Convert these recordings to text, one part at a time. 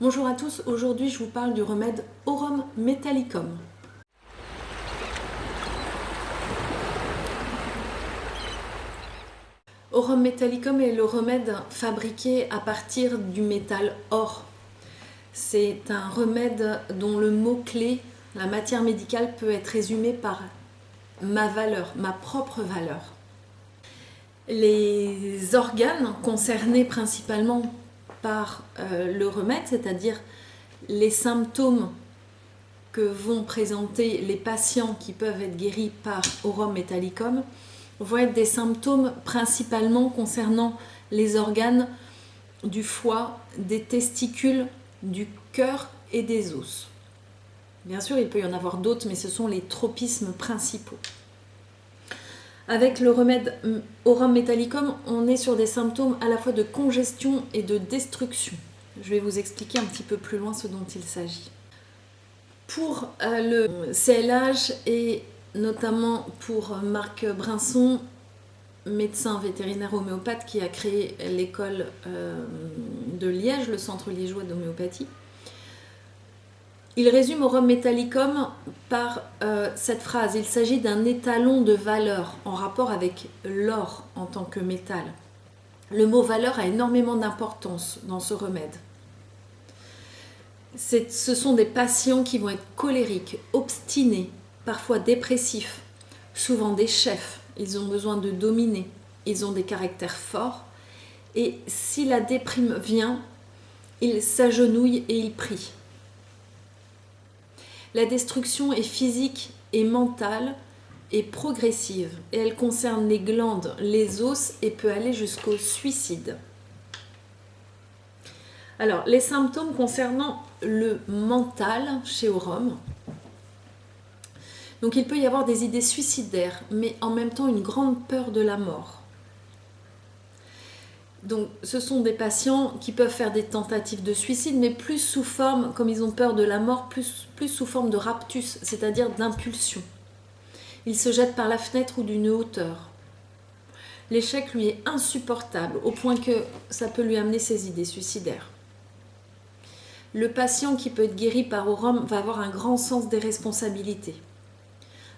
Bonjour à tous, aujourd'hui je vous parle du remède Aurum Metallicum. Aurum Metallicum est le remède fabriqué à partir du métal or. C'est un remède dont le mot-clé, la matière médicale, peut être résumé par ma valeur, ma propre valeur. Les organes concernés principalement par le remède, c'est-à-dire les symptômes que vont présenter les patients qui peuvent être guéris par Aurum Metallicum, vont être des symptômes principalement concernant les organes du foie, des testicules, du cœur et des os. Bien sûr, il peut y en avoir d'autres, mais ce sont les tropismes principaux. Avec le remède Aurum Metallicum, on est sur des symptômes à la fois de congestion et de destruction. Je vais vous expliquer un petit peu plus loin ce dont il s'agit. Pour le CLH et notamment pour Marc Brinson, médecin vétérinaire homéopathe qui a créé l'école de Liège, le centre liégeois d'homéopathie, il résume Aurum Metallicum par cette phrase: il s'agit d'un étalon de valeur en rapport avec l'or en tant que métal. Le mot valeur a énormément d'importance dans ce remède. Ce sont des patients qui vont être colériques, obstinés, parfois dépressifs, souvent des chefs. Ils ont besoin de dominer, ils ont des caractères forts et si la déprime vient, ils s'agenouillent et ils prient. La destruction est physique et mentale et progressive et elle concerne les glandes, les os et peut aller jusqu'au suicide. Alors, les symptômes concernant le mental chez Aurum. Donc, il peut y avoir des idées suicidaires, mais en même temps une grande peur de la mort. Donc, ce sont des patients qui peuvent faire des tentatives de suicide, mais plus sous forme, comme ils ont peur de la mort, plus sous forme de raptus, c'est-à-dire d'impulsion. Ils se jettent par la fenêtre ou d'une hauteur. L'échec lui est insupportable, au point que ça peut lui amener ses idées suicidaires. Le patient qui peut être guéri par Aurum va avoir un grand sens des responsabilités,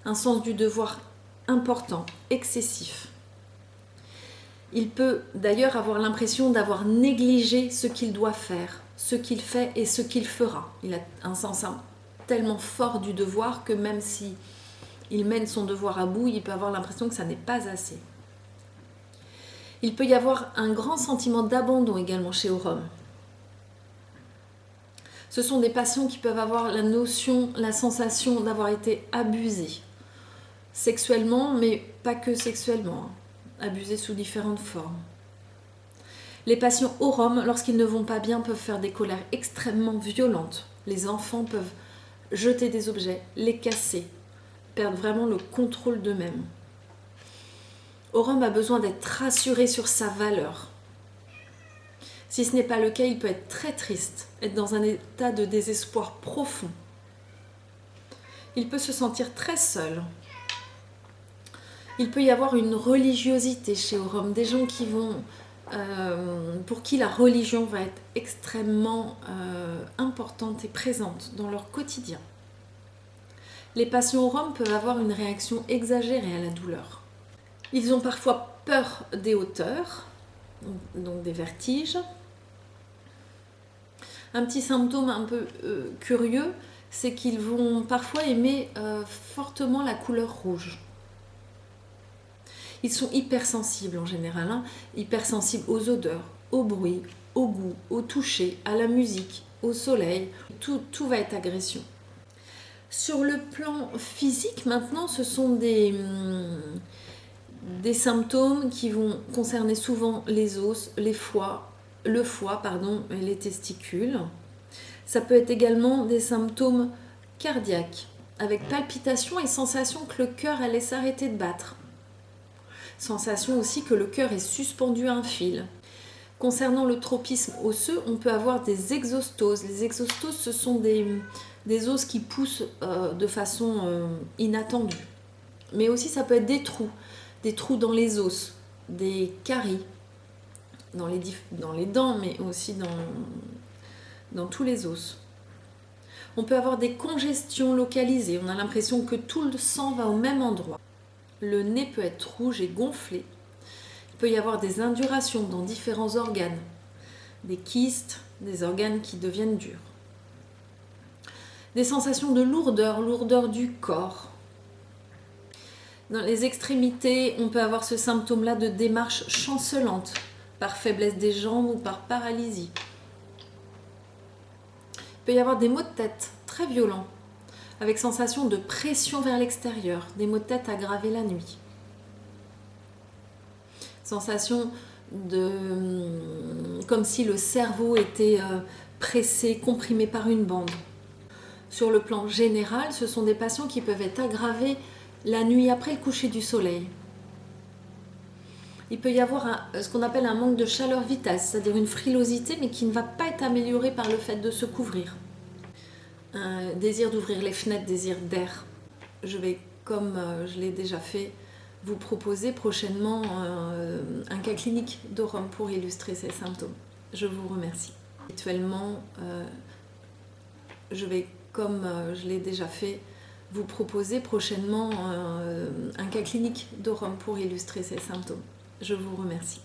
un sens du devoir important, excessif. Il peut d'ailleurs avoir l'impression d'avoir négligé ce qu'il doit faire, ce qu'il fait et ce qu'il fera. Il a un sens tellement fort du devoir que même si il mène son devoir à bout, il peut avoir l'impression que ça n'est pas assez. Il peut y avoir un grand sentiment d'abandon également chez Aurum. Ce sont des patients qui peuvent avoir la sensation d'avoir été abusés sexuellement, mais pas que sexuellement, abusés sous différentes formes. Les patients Aurum, lorsqu'ils ne vont pas bien, peuvent faire des colères extrêmement violentes. Les enfants peuvent jeter des objets, les casser, perdre vraiment le contrôle d'eux-mêmes. Aurum a besoin d'être rassuré sur sa valeur. Si ce n'est pas le cas, il peut être très triste, être dans un état de désespoir profond. Il peut se sentir très seul. Il peut y avoir une religiosité chez Aurum, des gens qui pour qui la religion va être extrêmement importante et présente dans leur quotidien. Les patients Aurum peuvent avoir une réaction exagérée à la douleur. Ils ont parfois peur des hauteurs, donc des vertiges. Un petit symptôme un peu curieux, c'est qu'ils vont parfois aimer fortement la couleur rouge. Ils sont hypersensibles en général, hypersensibles aux odeurs, au bruit, au goût, au toucher, à la musique, au soleil. Tout va être agression. Sur le plan physique, maintenant, ce sont des symptômes qui vont concerner souvent les os, le foie, et les testicules. Ça peut être également des symptômes cardiaques, avec palpitations et sensation que le cœur allait s'arrêter de battre. Sensation aussi que le cœur est suspendu à un fil. Concernant le tropisme osseux, on peut avoir des exostoses. Les exostoses, ce sont des os qui poussent de façon inattendue. Mais aussi, ça peut être des trous dans les os, des caries dans les dents, mais aussi dans tous les os. On peut avoir des congestions localisées, on a l'impression que tout le sang va au même endroit. Le nez peut être rouge et gonflé. Il peut y avoir des indurations dans différents organes, des kystes, des organes qui deviennent durs. Des sensations de lourdeur, lourdeur du corps. Dans les extrémités, on peut avoir ce symptôme-là de démarche chancelante, par faiblesse des jambes ou par paralysie. Il peut y avoir des maux de tête très violents, avec sensation de pression vers l'extérieur, des maux de tête aggravés la nuit. Sensation comme si le cerveau était pressé, comprimé par une bande. Sur le plan général, ce sont des patients qui peuvent être aggravés la nuit après le coucher du soleil. Il peut y avoir ce qu'on appelle un manque de chaleur vitale, c'est-à-dire une frilosité, mais qui ne va pas être améliorée par le fait de se couvrir. Un désir d'ouvrir les fenêtres, désir d'air. Je vais, comme je l'ai déjà fait, vous proposer prochainement un cas clinique de Rome pour illustrer ces symptômes. Je vous remercie. Actuellement, je vais, comme je l'ai déjà fait, vous proposer prochainement un cas clinique de Rome pour illustrer ces symptômes. Je vous remercie.